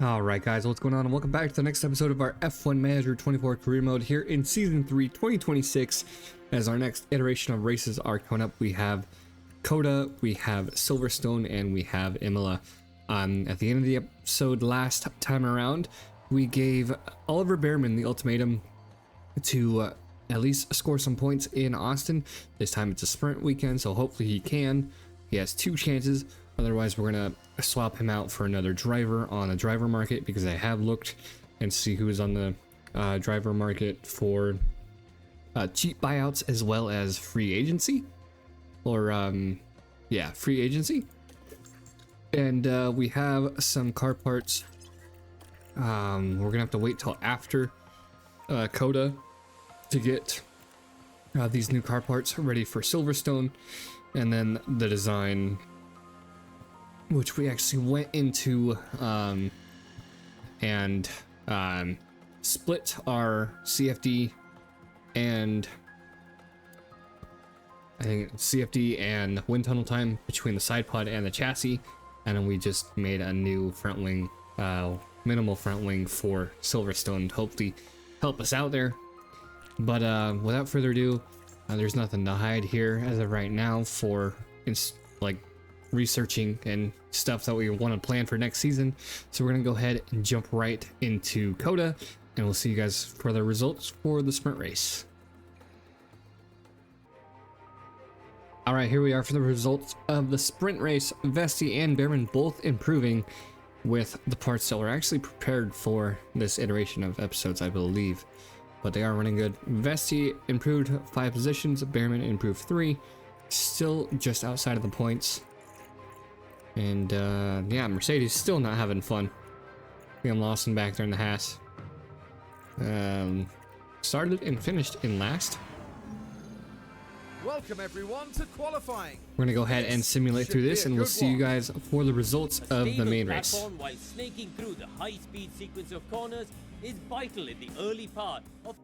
Alright guys, what's going on, and welcome back to the next episode of our F1M24 Career mode here in Season 3 2026. As our next iteration of races are coming up, we have Coda, we have Silverstone, and we have Imola. At the end of the episode last time around, we gave Oliver Behrman the ultimatum to at least score some points in Austin. This time it's a sprint weekend, so hopefully he can. He has two chances. Otherwise, we're gonna swap him out for another driver on the driver market, because I have looked and see who is on the driver market for cheap buyouts as well as free agency, or yeah, free agency. And we have some car parts. We're gonna have to wait till after Coda to get these new car parts ready for Silverstone, and then the design, which we actually went into and split our CFD and I think CFD and wind tunnel time between the side pod and the chassis, and then we just made a new front wing, minimal front wing for Silverstone to hopefully help us out there. But without further ado, there's nothing to hide here as of right now for like researching and stuff that we want to plan for next season. So we're gonna go ahead and jump right into Coda, and we'll see you guys for the results for the sprint race. All right, here we are for the results of the sprint race. Vesti and Behrman both improving with the parts that were actually prepared for this iteration of episodes, I believe, but they are running good. Vesti improved 5 positions, Behrman improved 3, still just outside of the points. And yeah, Mercedes still not having fun. I'm lost in back there in the Haas. Started and finished in last. Welcome everyone to qualifying. We're gonna go ahead and simulate through this, and we'll see you guys for the results of the main race. While snaking through the high-speed sequence of corners is vital in the early part of.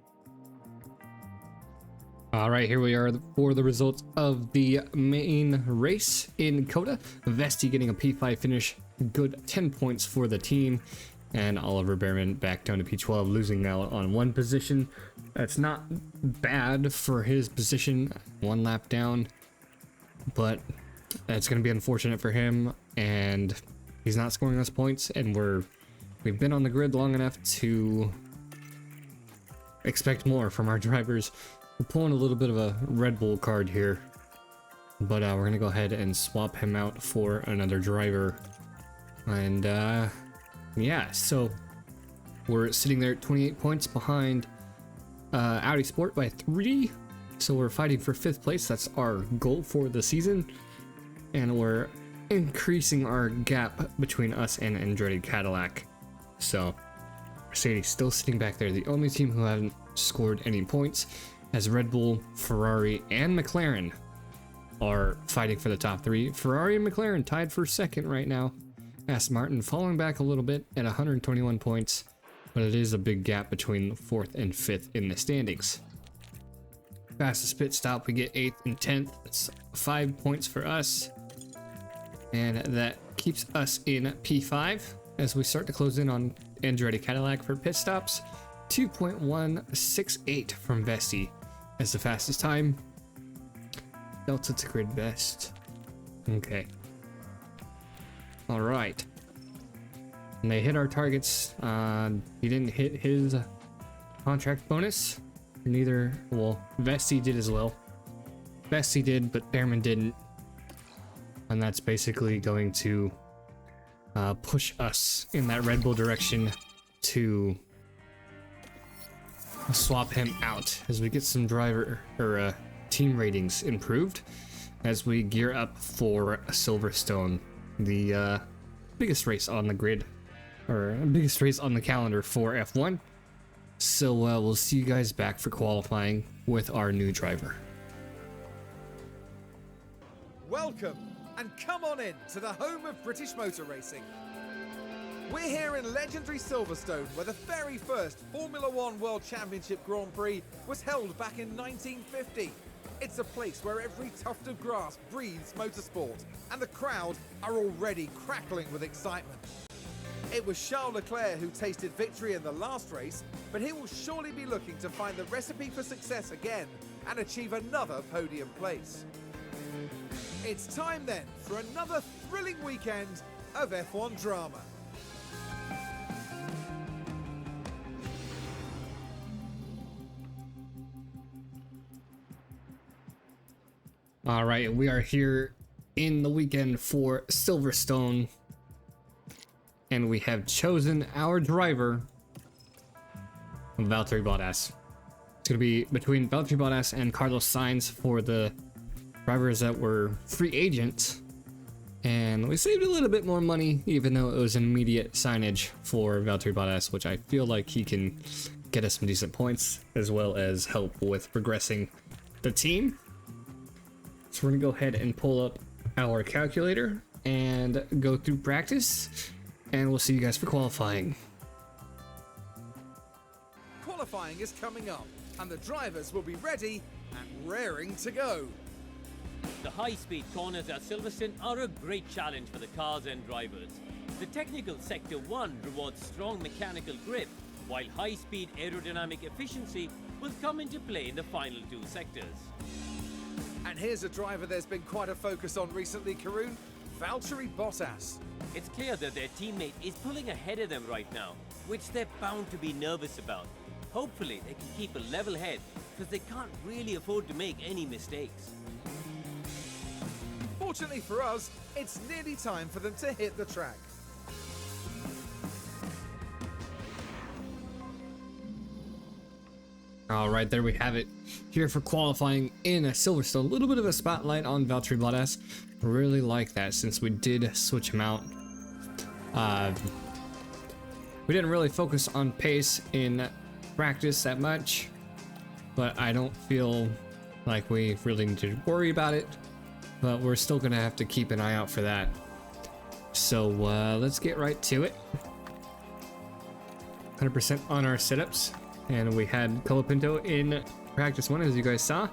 All right, here we are for the results of the main race in Coda. Vesti getting a P5 finish, good 10 points for the team, and Oliver Behrman back down to P12, losing out on 1 position. That's not bad for his position, 1 lap down, but that's going to be unfortunate for him, and he's not scoring us points, and we've been on the grid long enough to expect more from our drivers. We're pulling a little bit of a Red Bull card here, but we're gonna go ahead and swap him out for another driver. And yeah, so we're sitting there at 28 points behind Audi Sport by 3, so we're fighting for 5th place. That's our goal for the season, and we're increasing our gap between us and Andretti Cadillac. So Mercedes still sitting back there, the only team who haven't scored any points, as Red Bull, Ferrari, and McLaren are fighting for the top 3. Ferrari and McLaren tied for 2nd right now. Aston Martin falling back a little bit at 121 points, but it is a big gap between 4th and 5th in the standings. Fastest pit stop, we get 8th and 10th. That's 5 points for us, and that keeps us in P5 as we start to close in on Andretti Cadillac for pit stops. 2.168 from Vesti as the fastest time. Delta to grid best. Okay. All right. And they hit our targets. He didn't hit his contract bonus. Neither, well, Vesti did as well. Vesti did, but Behrman didn't. And that's basically going to push us in that Red Bull direction to swap him out as we get some driver or team ratings improved as we gear up for Silverstone, the biggest race on the grid, or biggest race on the calendar for F1. So we'll see you guys back for qualifying with our new driver. Welcome, and come on in to the home of British motor racing. We're here in legendary Silverstone, where the very first Formula One World Championship Grand Prix was held back in 1950. It's a place where every tuft of grass breathes motorsport, and the crowd are already crackling with excitement. It was Charles Leclerc who tasted victory in the last race, but he will surely be looking to find the recipe for success again and achieve another podium place. It's time then for another thrilling weekend of F1 drama. All right, we are here in the weekend for Silverstone, and we have chosen our driver, Valtteri Bottas. It's gonna be between Valtteri Bottas and Carlos Sainz for the drivers that were free agents, and we saved a little bit more money, even though it was an immediate signage for Valtteri Bottas, which I feel like he can get us some decent points as well as help with progressing the team. So we're gonna go ahead and pull up our calculator and go through practice, and we'll see you guys for qualifying. Qualifying is coming up, and the drivers will be ready and raring to go. The high-speed corners at Silverstone are a great challenge for the cars and drivers. The technical Sector 1 rewards strong mechanical grip, while high-speed aerodynamic efficiency will come into play in the final two sectors. And here's a driver there's been quite a focus on recently, Karun, Valtteri Bottas. It's clear that their teammate is pulling ahead of them right now, which they're bound to be nervous about. Hopefully they can keep a level head, because they can't really afford to make any mistakes. Fortunately for us, it's nearly time for them to hit the track. All right, there we have it. Here for qualifying in a Silverstone. A little bit of a spotlight on Valtteri Bottas. Really like that since we did switch him out. We didn't really focus on pace in practice that much, but I don't feel like we really need to worry about it. But we're still gonna have to keep an eye out for that. So let's get right to it. 100% on our setups. And we had Colapinto in practice 1, as you guys saw.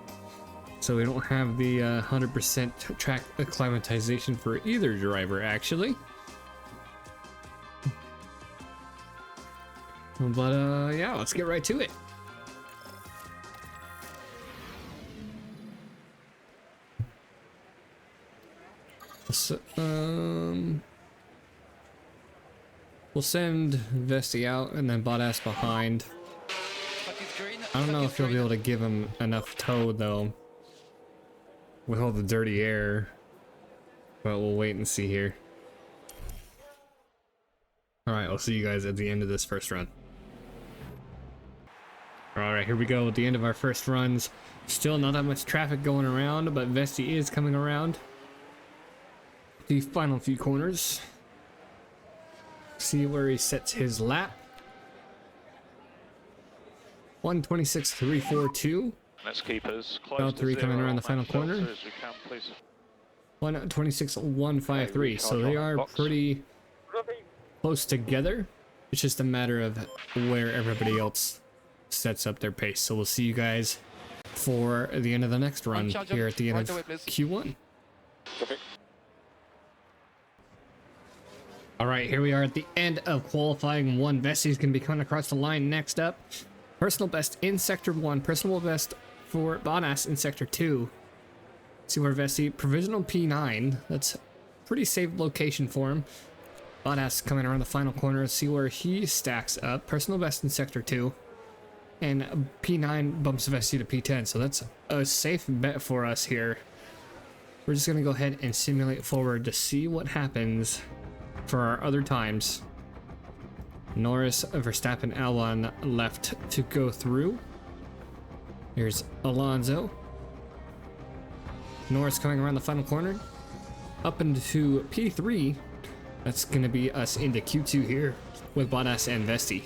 So we don't have the 100% track acclimatization for either driver, actually. But yeah, let's get right to it. So, we'll send Vesti out and then Bottas behind. I don't know if you'll be able to give him enough tow though, with all the dirty air, but we'll wait and see here. Alright, I'll see you guys at the end of this first run. Alright, here we go at the end of our first runs. Still not that much traffic going around, but Vesti is coming around the final few corners. See where he sets his lap. 1:26.342. Let's keep us close. Valtteri coming around the final corner. 1:26.153. So they are pretty close together. It's just a matter of where everybody else sets up their pace. So we'll see you guys for the end of the next run here at the end of Q1. All right, here we are at the end of qualifying 1. Vesti's going to be coming across the line next up. Personal best in Sector 1. Personal best for Bottas in Sector 2. See where Vesti, provisional P9. That's a pretty safe location for him. Bottas coming around the final corner. See where he stacks up. Personal best in Sector 2. And P9 bumps Vesti to P10. So that's a safe bet for us here. We're just going to go ahead and simulate forward to see what happens for our other times. Norris, Verstappen, Albon left to go through. Here's Alonso. Norris coming around the final corner. Up into P3. That's going to be us into Q2 here with Bottas and Vesti.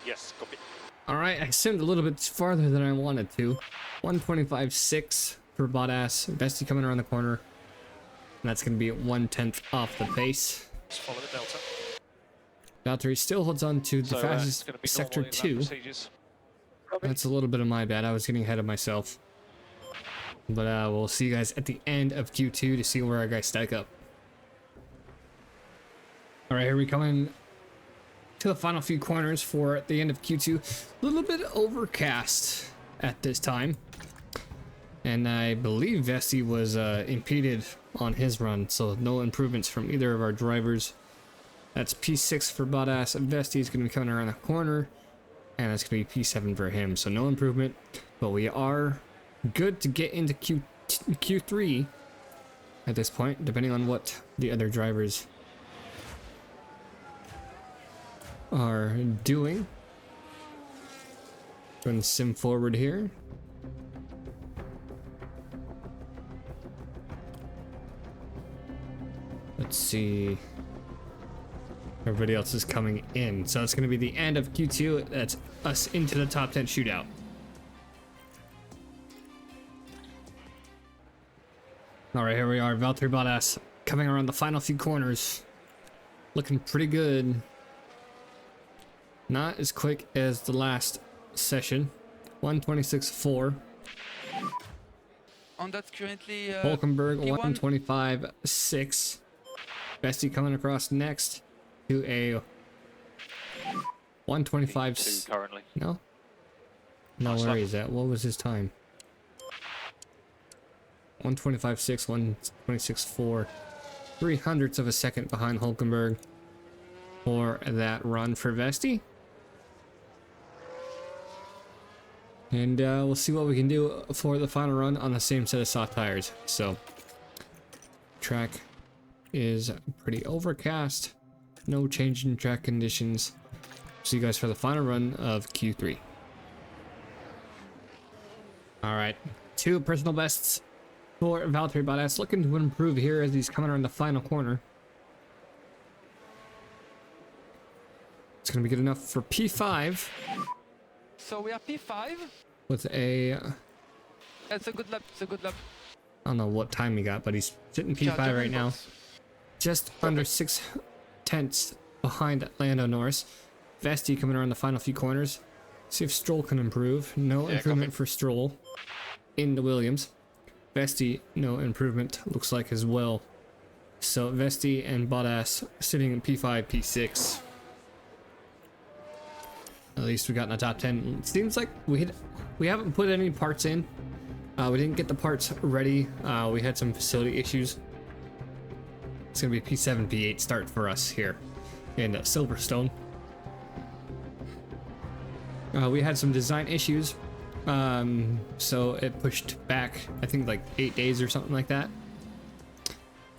Yes, copy. All right, I simmed a little bit farther than I wanted to. 1:25.6 for Bottas. Vesti coming around the corner. And that's going to be 1/10 off the pace. Let's follow the delta. Valtteri still holds on to the fastest Sector 2. That's a little bit of my bad. I was getting ahead of myself. But we'll see you guys at the end of Q2 to see where our guys stack up. All right, here we come in to the final few corners for the end of Q2. A little bit overcast at this time. And I believe Vesti was impeded on his run, so no improvements from either of our drivers. That's P6 for Bottas. Vesti is going to be coming around the corner, and that's going to be P7 for him, so no improvement. But we are good to get into Q3 at this point, depending on what the other drivers are doing. Going to sim forward here. Let's see. Everybody else is coming in. So it's going to be the end of Q2. That's us into the top 10 shootout. All right, here we are. Valtteri Bottas coming around the final few corners. Looking pretty good. Not as quick as the last session. 126.4. And that's currently Hulkenberg P1. 125.6. Vesti coming across next to a 125. P2 currently. No? No, Nice where lap. is that? What was his time? 125.6, 126.4. 300ths of a second behind Hulkenberg for that run for Vesti. And we'll see what we can do for the final run on the same set of soft tires. So, track is pretty overcast. No change in track conditions. See you guys for the final run of Q3. All right, 2 personal bests for Valtteri Bottas, looking to improve here as he's coming around the final corner. It's gonna be good enough for P5 So we are P5. with a, That's a good lap. It's a good lap. I don't know what time he got, but he's sitting P5 Yeah, right now. box. Just under 6/10 behind Lando Norris. Vesti coming around the final few corners. See if Stroll can improve. No Yeah, improvement copy. for Stroll in the Williams. Vesti, no improvement, looks like as well. So Vesti and Bottas sitting in P5, P6. At least we got in the top 10. It seems like we haven't put any parts in. We didn't get the parts ready. We had some facility issues. It's gonna be P7, P8 start for us here in Silverstone. We had some design issues, so it pushed back, I think like 8 days or something like that.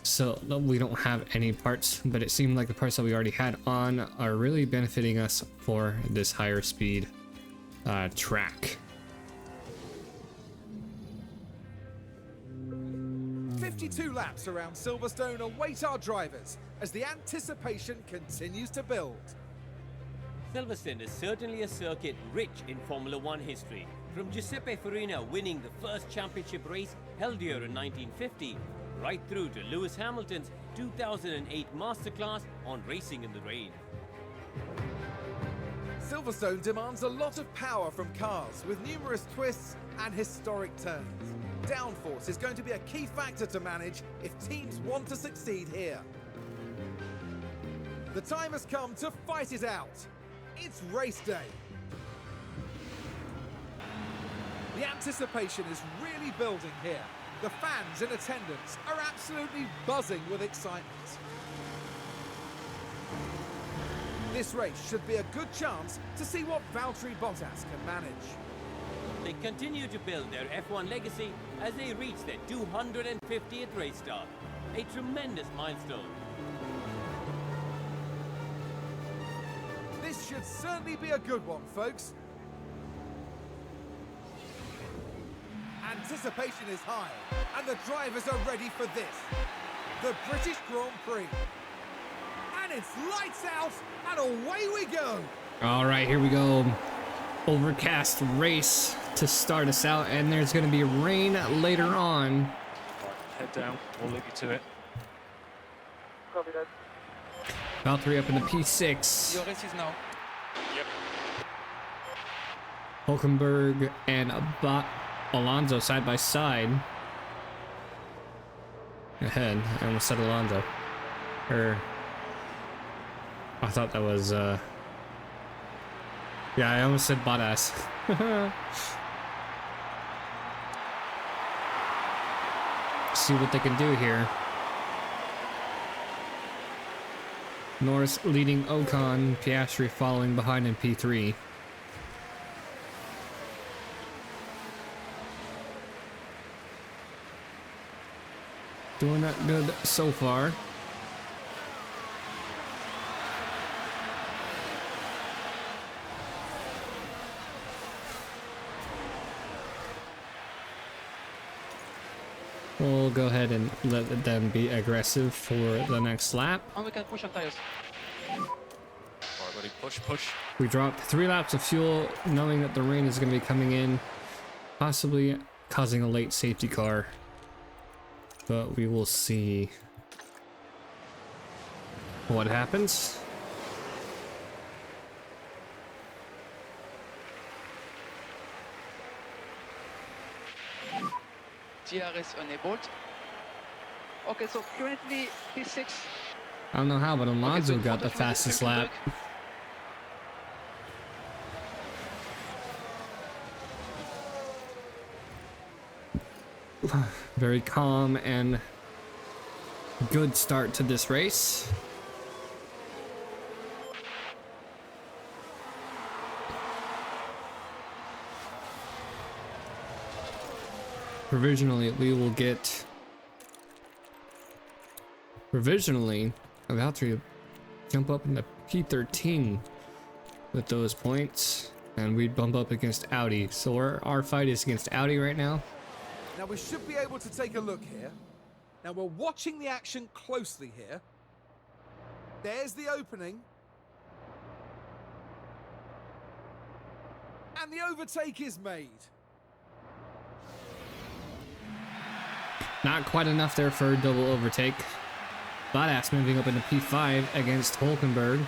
So we don't have any parts, but it seemed like the parts that we already had on are really benefiting us for this higher speed track. 52 laps around Silverstone await our drivers as the anticipation continues to build. Silverstone is certainly a circuit rich in Formula One history, from Giuseppe Farina winning the first championship race held here in 1950, right through to Lewis Hamilton's 2008 masterclass on racing in the rain. Silverstone demands a lot of power from cars with numerous twists and historic turns. Downforce is going to be a key factor to manage if teams want to succeed here. The time has come to fight it out. It's race day. The anticipation is really building here. The fans in attendance are absolutely buzzing with excitement. This race should be a good chance to see what Valtteri Bottas can manage. They continue to build their F1 legacy as they reach their 250th race start. A tremendous milestone. This should certainly be a good one, folks. Anticipation is high, and the drivers are ready for this. The British Grand Prix. And it's lights out, and away we go. All right, here we go. Overcast race to start us out, and there's going to be rain later on. Right, head down. We'll leave you to it. Valtteri up in the P6. Your race is now. Yep. Hulkenberg and Alonso side by side. Ahead. I almost said Alonso. I thought that was, yeah, I almost said Bottas. See what they can do here. Norris leading Ocon, Piastri following behind in P3. Doing that good so far. We'll go ahead and let them be aggressive for the next lap. And we can push on tires. Alright, buddy, push, push. We dropped 3 laps of fuel, knowing that the rain is going to be coming in, possibly causing a late safety car. But we will see what happens. TRS enabled. Okay, so currently P6. I don't know how, but Alonso Okay, so got the fastest lap. Very calm and good start to this race. Provisionally, we will get about to jump up into P13 with those points, and we bump up against Audi. So our fight is against Audi right now. Now we should be able to take a look here. Now we're watching the action closely here. There's the opening. And the overtake is made. Not quite enough there for a double overtake. Bottas moving up into P5 against Hulkenberg.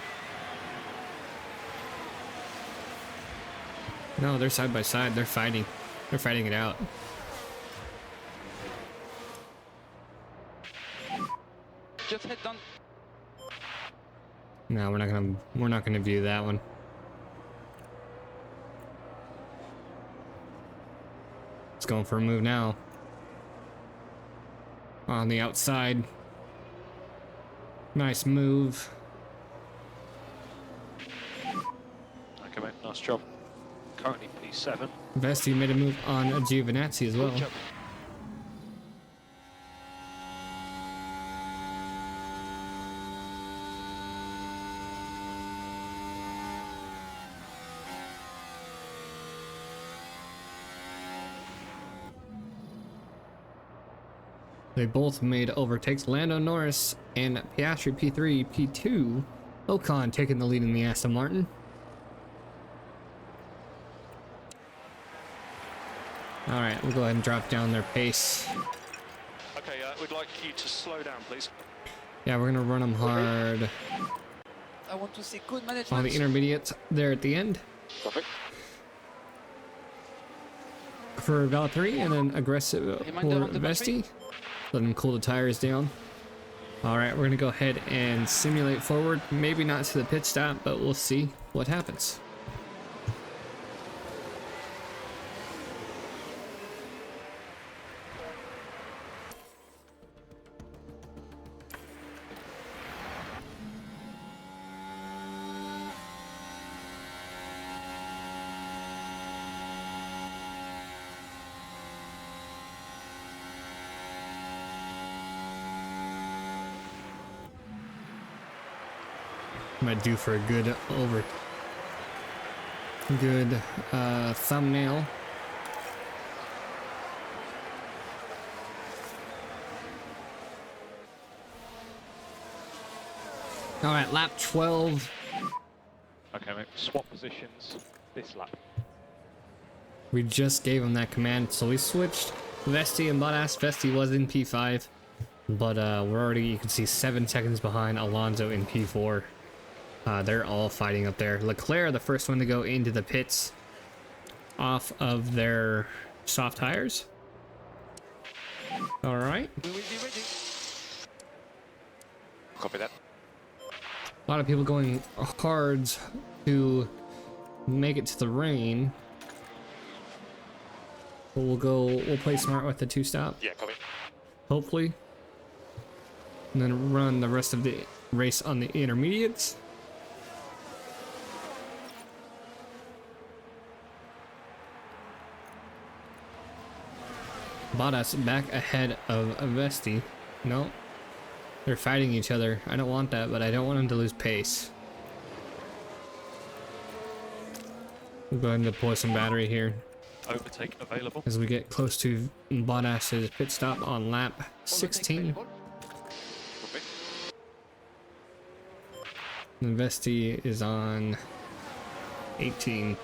No, they're side by side. They're fighting. They're fighting it out. Just head down. No, we're not gonna view that one. It's going for a move now. On the outside. Nice move. Okay, mate, nice job. Currently P7. Vesti made a move on Giovinazzi as well. Good job. They both made overtakes. Lando Norris and Piastri P3, P2. Ocon taking the lead in the Aston Martin. All right, we'll go ahead and drop down their pace. Okay, we'd like you to slow down, please. Yeah, we're gonna run them hard I want to see good management. on the intermediates there at the end Perfect. for Valtteri, and then aggressive Reminder for of the Vesti. Let them cool the tires down. All right, we're gonna go ahead and simulate forward. Maybe not to the pit stop, but we'll see what happens. Might do for a good thumbnail. All right, lap 12. Okay, mate, swap positions this lap. We just gave him that command, so we switched Vesti and Bottas. Vesti was in P5, but we're already, you can see, 7 seconds behind Alonso in P4. They're all fighting up there. Leclerc, the first one to go into the pits off of their soft tires. All right. We will be ready. Copy that. A lot of people going hard to make it to the rain. But we'll play smart with the 2-stop. Yeah, copy. Hopefully. And then run the rest of the race on the intermediates. Bottas back ahead of Vesti. No. They're fighting each other. I don't want that, but I don't want them to lose pace. We'll go ahead and deploy some battery here Overtake available. as we get close to Bottas's pit stop on lap 16. Copy. And Vesti is on 18.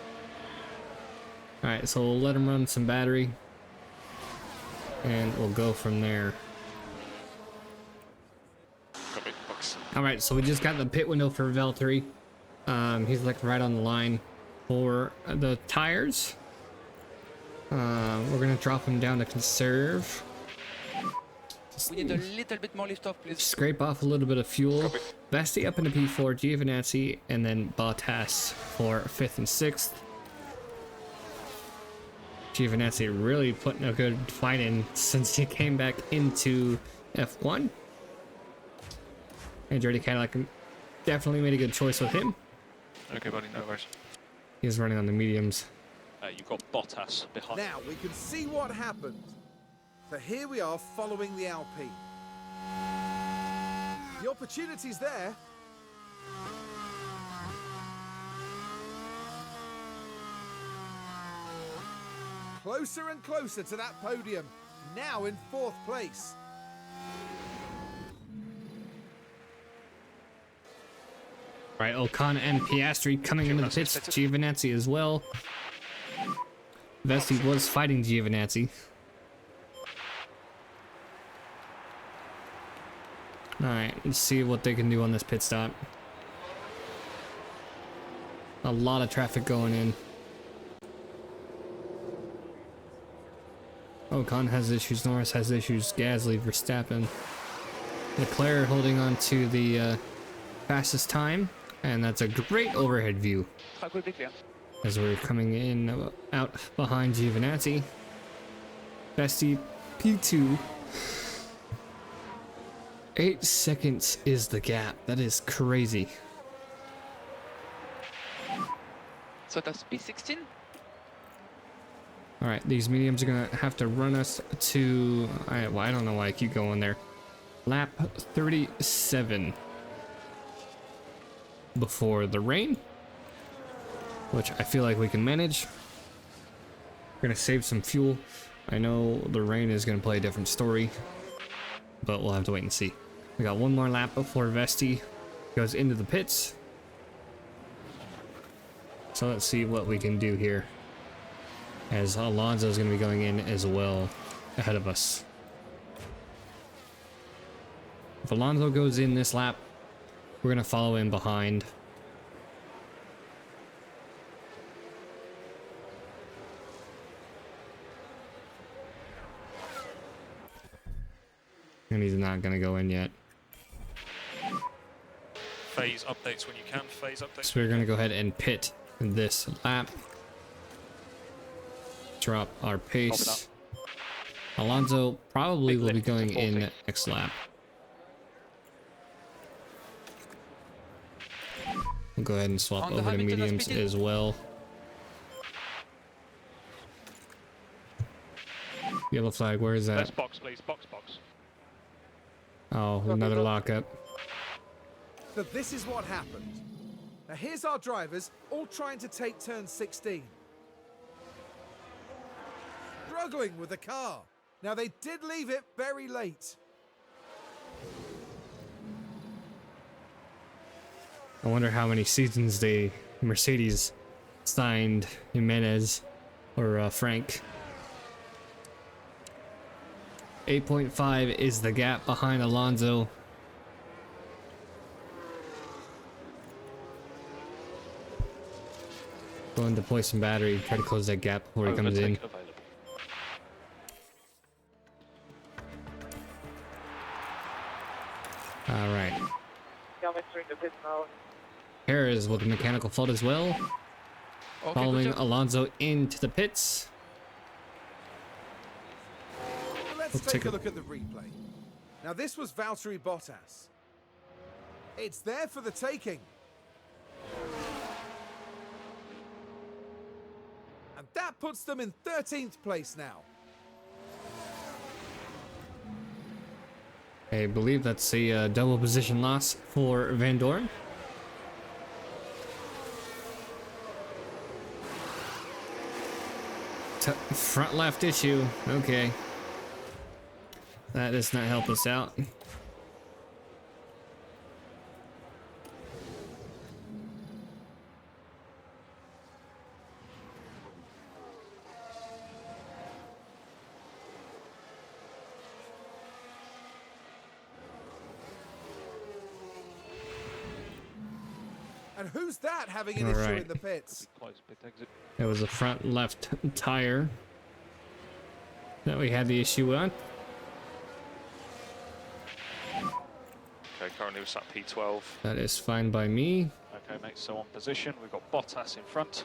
Alright, so we'll let him run some battery. And we'll go from there. Copy. Box. Alright, so we just got the pit window for Valtteri. He's like right on the line for the tires. We're gonna drop him down to conserve. We need a little bit more lift off, please. Scrape off a little bit of fuel. Copy. Vesti up into P4, Giovinazzi, and then Bottas for 5th and 6th. Giovinazzi really putting a good fight in since he came back into F1. Andretti Cadillac definitely made a good choice with him. Okay, buddy, no worries. He's running on the mediums. You've got Bottas behind. Now we can see what happened. So here we are following the Alpine. The opportunity's there. Closer and closer to that podium. Now in 4th place. Right, Ocon and Piastri coming into the pits. Giovinazzi as well. Vesti was fighting Giovinazzi. Alright, let's see what they can do on this pit stop. A lot of traffic going in. Ocon has issues, Norris has issues, Gasly, Verstappen. Leclerc holding on to the fastest time, and that's a great overhead view Track will be clear. as we're coming in out behind Giovinazzi. Vesti P2. 8 seconds is the gap. That is crazy. So that's P16. All right, these mediums are gonna have to run us to. I don't know why I keep going there. Lap 37 before the rain, which I feel like we can manage. We're gonna save some fuel. I know the rain is gonna play a different story, but we'll have to wait and see. We got one more lap before Vesti goes into the pits. So let's see what we can do here, as Alonso is going to be going in as well ahead of us. If Alonso goes in this lap, we're going to follow in behind. And he's not going to go in yet. Phase updates when you can. Phase updates. So we're going to go ahead and pit this lap. Drop our pace. Alonso probably will be going in next lap. We'll go ahead and swap over to mediums as well. Yellow flag, where is that? Let's box, please. Box. Oh, another lockup. So this is what happened. Now here's our drivers all trying to take turn 16. Struggling with the car. Now they did leave it very late. I wonder how many seasons Mercedes signed Jimenez or Frank. 8.5 is the gap behind Alonso. Go and deploy some battery, try to close that gap before he comes in. Available. Alright. entering the pit now. Perez with a mechanical fault as well. Okay, Following good job. Alonso into the pits. Let's take a look at the replay. Now this was Valtteri Bottas. It's there for the taking. And that puts them in 13th place now. I believe that's a double position loss for Van Dorn. Front left issue. Okay. That does not help us out. And who's that having an All issue right. in the pits? Close pit exit. It was the front left tire that we had the issue on. Okay, currently we're sat P12. That is fine by me. Okay, mate, so on position, we've got Bottas in front.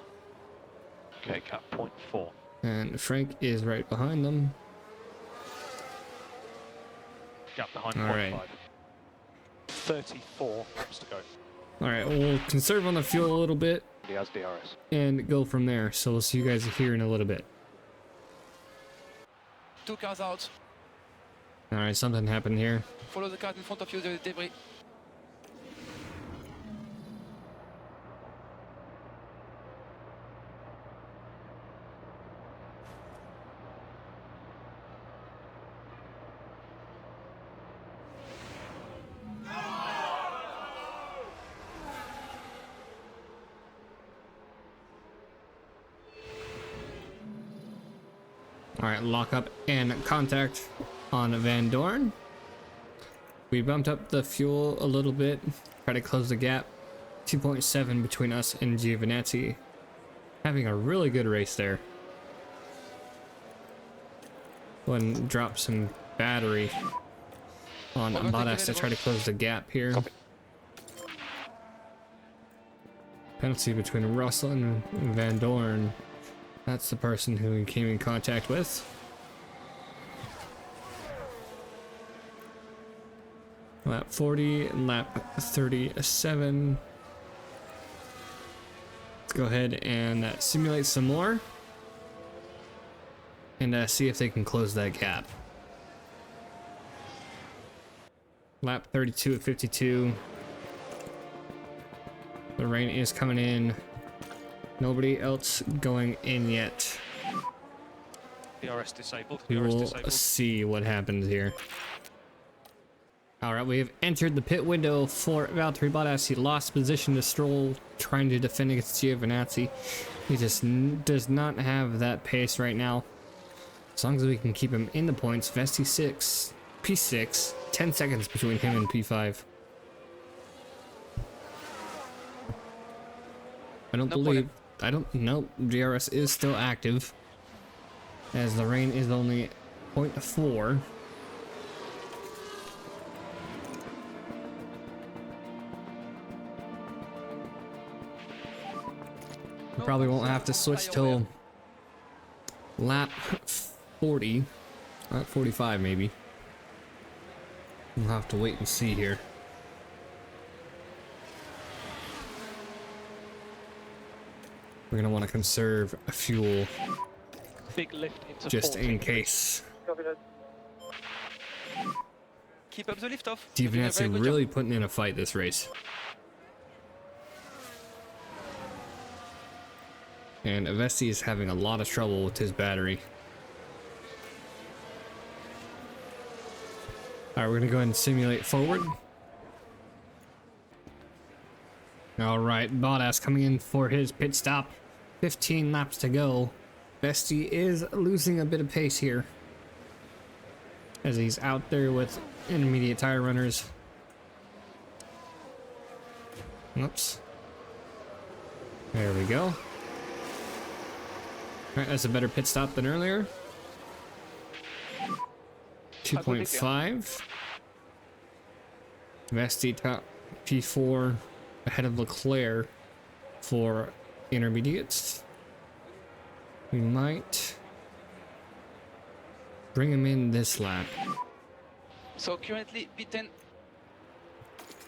Okay, cap 0.4. And Frank is right behind them. Gap behind All 0.5. right. 34 laps to go. All right, we'll conserve on the fuel a little bit He has DRS. and go from there. So we'll see you guys here in a little bit. 2 cars out. All right, something happened here. Follow the car in front of you, the debris. All right, lock up and contact on Van Dorn. We bumped up the fuel a little bit, try to close the gap. 2.7 between us and Giovinazzi. Having a really good race there. Go ahead and drop some battery on Bottas to try to close the gap here. Copy. Penalty between Russell and Van Dorn. That's the person who we came in contact with. Lap 40, lap 37. Let's go ahead and simulate some more and see if they can close that gap. Lap 32 at 52. The rain is coming in. Nobody else going in yet. DRS disabled. We DRS will disabled. see what happens here. All right, we have entered the pit window for Valtteri Bottas. He lost position to Stroll, trying to defend against Giovinazzi. He just does not have that pace right now. As long as we can keep him in the points, Vesti 6, P6, 10 seconds between him and P5. I don't know, DRS is still active, as the rain is only 0.4. We probably won't have to switch till lap 40, lap 45 maybe. We'll have to wait and see here. We're gonna want to conserve fuel Big lift into just 14. in case. Copy that. Keep up the lift off. You're doing a very Giovinazzi good really job. putting in a fight this race. And Vesti is having a lot of trouble with his battery. Alright, we're gonna go ahead and simulate forward. Alright, Bottas coming in for his pit stop. 15 laps to go. Vesti is losing a bit of pace here, as he's out there with intermediate tire runners. Oops. There we go. Alright, that's a better pit stop than earlier. 2.5. Vesti P4 ahead of Leclerc for intermediates. We might bring him in this lap. So currently P10.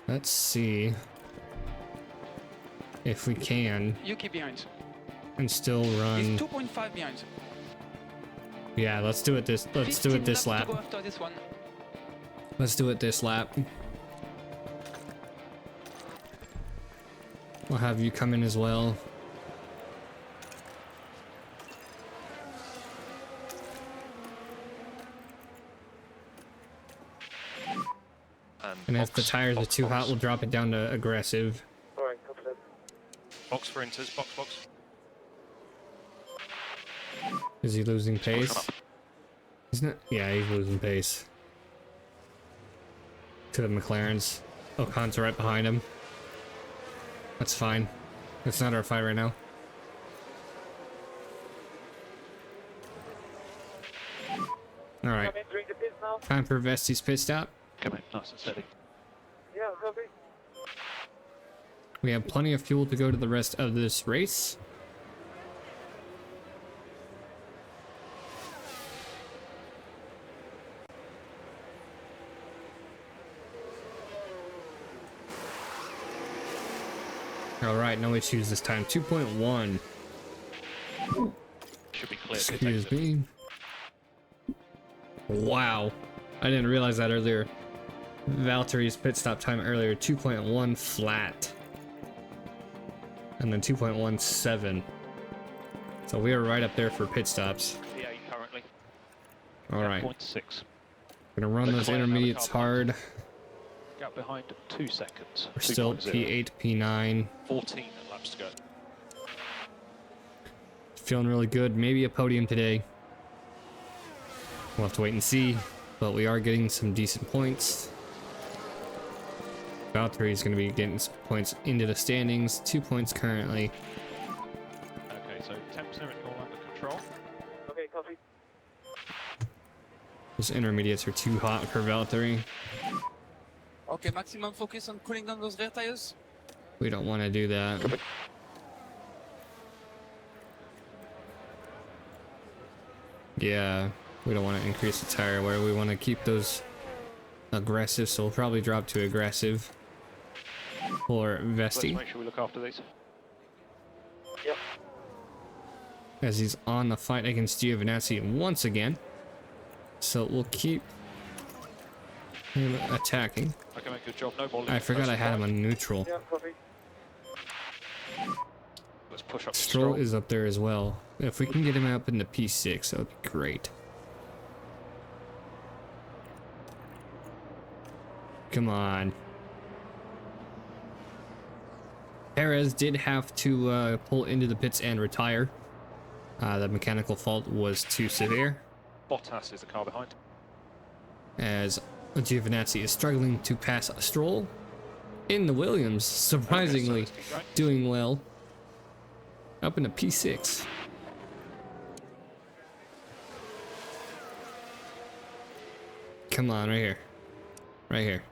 Let's see if we can You keep behind. and still He's run. 2.5 behind. Yeah, let's do it this. Let's do it this 15 laps lap. to go after this one. Let's do it this lap. We'll have you come in as well. And if the tires are too hot, we'll drop it down to aggressive. Alright, copy that. Box for inters, box. Is he losing pace? He's not. Yeah, he's losing pace. To the McLarens. Ocon's right behind him. That's fine. It's not our fight right now. Alright. Come in during the pits now. Time for Vesti's pit stop. Come in, nice and steady. Yeah, copy. We have plenty of fuel to go to the rest of this race. Alright, no issues this time. 2.1. Should be clear. Excuse me. Wow. I didn't realize that earlier. Valtteri's pit stop time earlier, 2.1 flat. And then 2.17. So we are right up there for pit stops. P8 currently. Alright. 0.6. Gonna run those intermediates hard. Gap behind 2 seconds. We're still 2.0. P8, P9. 14 laps to go. Feeling really good. Maybe a podium today. We'll have to wait and see. But we are getting some decent points. Valtteri's going to be getting some points into the standings. 2 points currently. Okay, so 10% all under control. Okay, copy. Those intermediates are too hot for Valtteri. Okay, maximum focus on cooling down those rear tires. We don't want to do that. Yeah, we don't want to increase the tire wear. We want to keep those aggressive, so we'll probably drop to aggressive for Let's Vesti make sure we look after these. Yep. as he's on the fight against Giovinazzi once again. So we'll keep him attacking. Okay, mate, good job. No ball. I forgot I had him on neutral. Yeah, copy. Let's push up. Stroll is up there as well. If we can get him up in the P6, that would be great. Come on. Perez did have to pull into the pits and retire. The mechanical fault was too severe, Bottas is the car behind. as Giovinazzi is struggling to pass Stroll in the Williams, surprisingly Okay, so let's keep going. doing well. Up in the P6. Come on, right here. Right here.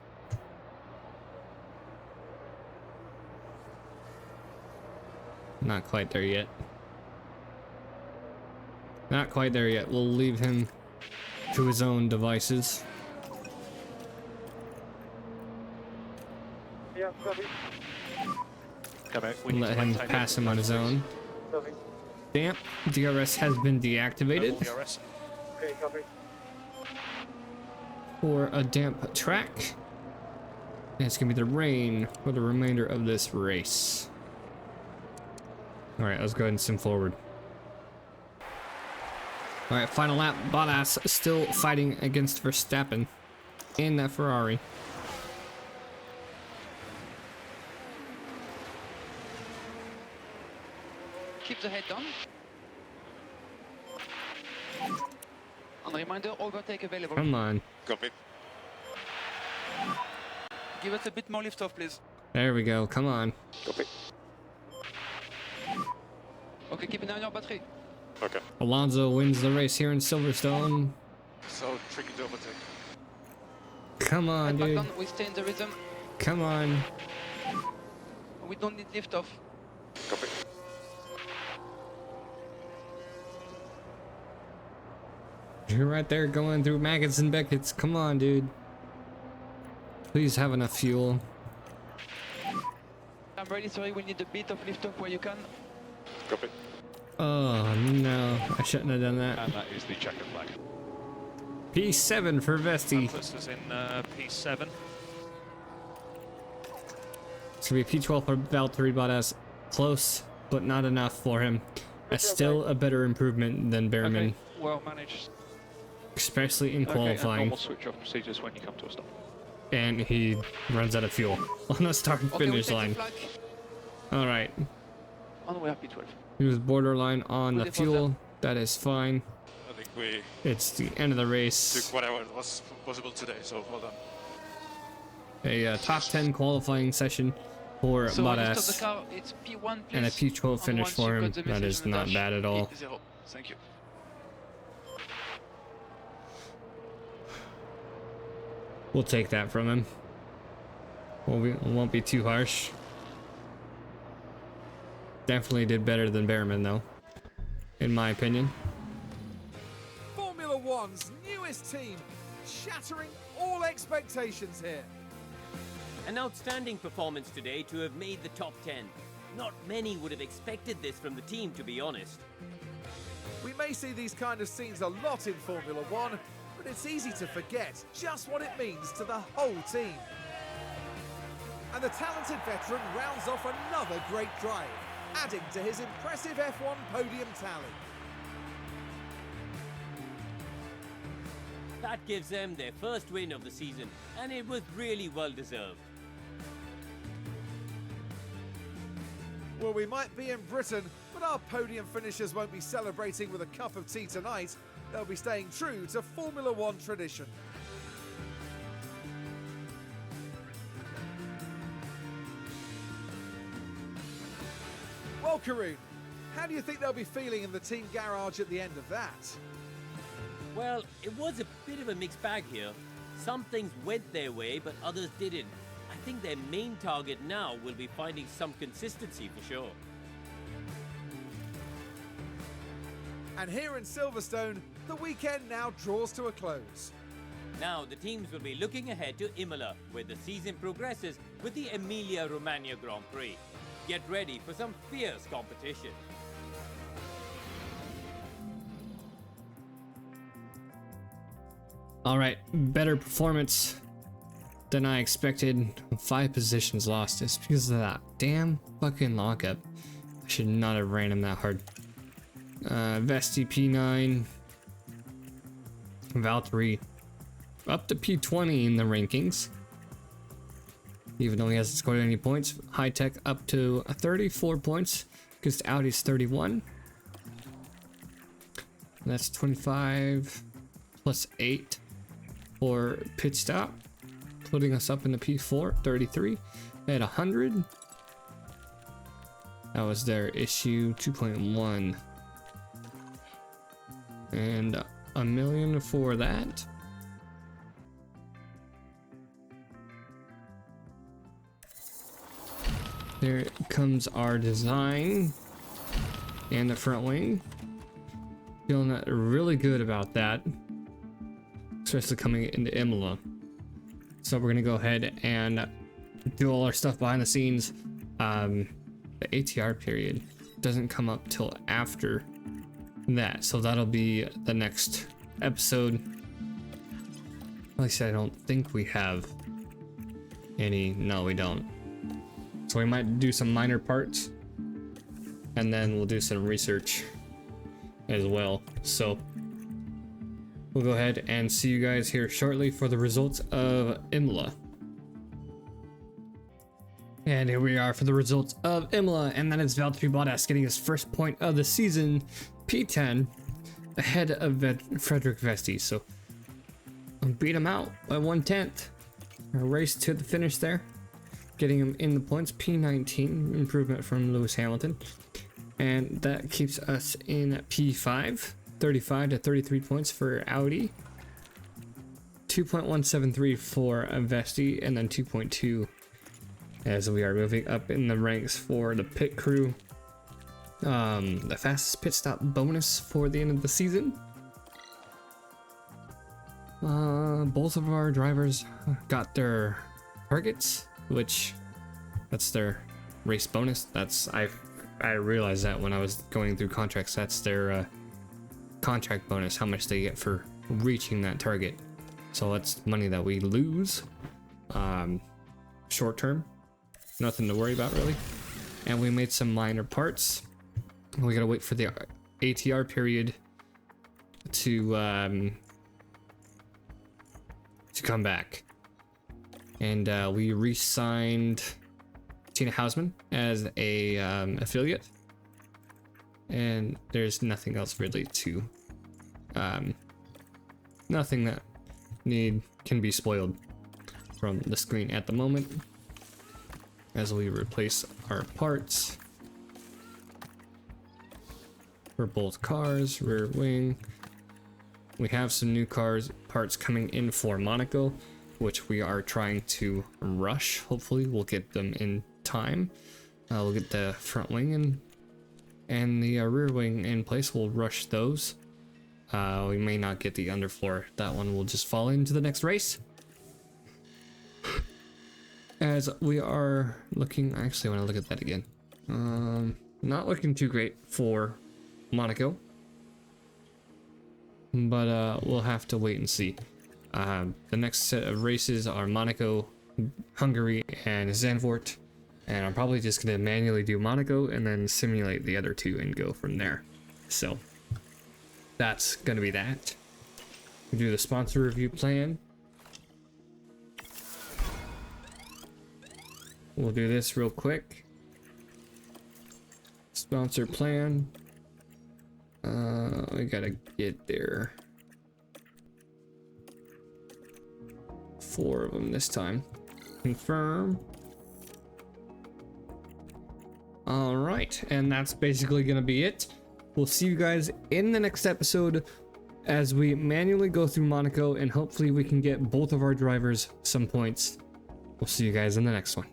Not quite there yet. Not quite there yet. We'll leave him to his own devices. Yeah, copy. Come out. We need Let to him maintain pass it. him on his own. Copy. Damp DRS has been No deactivated ball DRS. Okay, copy. for a damp track. And it's gonna be the rain for the remainder of this race. Alright, let's go ahead and sim forward. Alright, final lap. Bottas still fighting against Verstappen in that Ferrari. Keep the head down. And reminder, overtake available. Come on. Copy. Give us a bit more lift off, please. There we go. Come on. Copy. Okay, keep an eye on your battery. Okay. Alonso wins the race here in So tricky to overtake. Come on, Back dude. down, we stay in the rhythm. Come on. We don't need lift off. Copy. You're right there going through maggots and Beckett's. Come on, dude. Please have enough fuel. I'm really sorry, we need a bit of lift off where you can. Copy. Oh no, I shouldn't have done that. And that is the checker flag. P7 for Vesti. That puts us in P7. It's gonna be a P12 for Valtteri Bottas. Close, but not enough for him. That's still a better improvement than Behrman, Okay, well managed. especially in Okay, and qualifying. normal switch off procedures when you come to a stop. And he runs out of fuel on the start and Okay, we finish take line. the flag. All right, And we are P12. he was borderline on the Good fuel. That is fine. I think we It's the end of the took race. whatever was possible today, so well done. A top 10 qualifying session for So lift off the Bottas car, it's P1 please. and a P12 And finish once for you him. got the That message is on the not dash, bad at all. P0, thank you. We'll take that from him. We won't be too harsh. Definitely did better than Behrman though, in my opinion. Formula One's newest team, shattering all expectations here. An outstanding performance today to have made the top 10. Not many would have expected this from the team, to be honest. We may see these kind of scenes a lot in Formula One, but it's easy to forget just what it means to the whole team. And the talented veteran rounds off another great drive, adding to his impressive F1 podium tally. That gives them their first win of the season, and it was really well deserved. Well, we might be in Britain, but our podium finishers won't be celebrating with a cup of tea tonight. They'll be staying true to Formula One tradition. Well, Karun, how do you think they'll be feeling in the team garage at the end of that? Well, it was a bit of a mixed bag here. Some things went their way, but others didn't. I think their main target now will be finding some consistency for sure. And here in Silverstone, the weekend now draws to a close. Now, the teams will be looking ahead to Imola, where the season progresses with the Emilia-Romagna Grand Prix. Get ready for some fierce competition. All right, better performance than I expected. 5 positions lost. It's because of that damn fucking lockup. I should not have ran him that hard. Vesti P9. Valtteri up to P20 in the rankings. Even though he hasn't scored any points. High Tech up to 34 points because Audi's 31. That's 25 plus 8 for pit stop, putting us up in the P4, 33 at 100. That was their issue 2.1. And $1 million for that. There comes our design and the front wing. Feeling really good about that, especially coming into Imola. So we're gonna go ahead and do all our stuff behind the scenes. The ATR period doesn't come up till after that, so that'll be the next episode. At least I don't think we have any. No, we don't. So we might do some minor parts, and then we'll do some research as well. So we'll go ahead and see you guys here shortly for the results of Imola. And here we are for the results of Imola, and that is Valtteri Bottas getting his first point of the season, P10, ahead of Frederick Vesti. So beat him out by 1/10. A race to the finish there, getting him in the points. P19 improvement from Lewis Hamilton, and that keeps us in P5, 35 to 33 points for Audi, 2.173 for Vesti, and then 2.2 as we are moving up in the ranks for the pit crew. The fastest pit stop bonus for the end of the season. Both of our drivers got their targets, which that's their race bonus. I realized that when I was going through contracts. That's their contract bonus, how much they get for reaching that target. So that's money that we lose short term, nothing to worry about really. And we made some minor parts. We gotta wait for the ATR period to come back. And we re-signed Tina Hausman as a affiliate, and there's nothing else really to nothing that can be spoiled from the screen at the moment as we replace our parts for both cars. Rear wing, we have some new parts coming in for Monaco, which we are trying to rush. Hopefully we'll get them in time. We'll get the front wing in and the rear wing in place. We'll rush those. We may not get the underfloor. That one will just fall into the next race. As we are looking, actually I want to look at that again. Not looking too great for Monaco, but we'll have to wait and see. The next set of races are Monaco, Hungary, and Zandvoort, and I'm probably just going to manually do Monaco and then simulate the other two and go from there. So that's going to be that. We do the sponsor review plan. We'll do this real quick. Sponsor plan. We gotta get there. 4 of them this time. Confirm. All right, and that's basically gonna be it. We'll see you guys in the next episode as we manually go through Monaco, and hopefully we can get both of our drivers some points. We'll see you guys in the next one.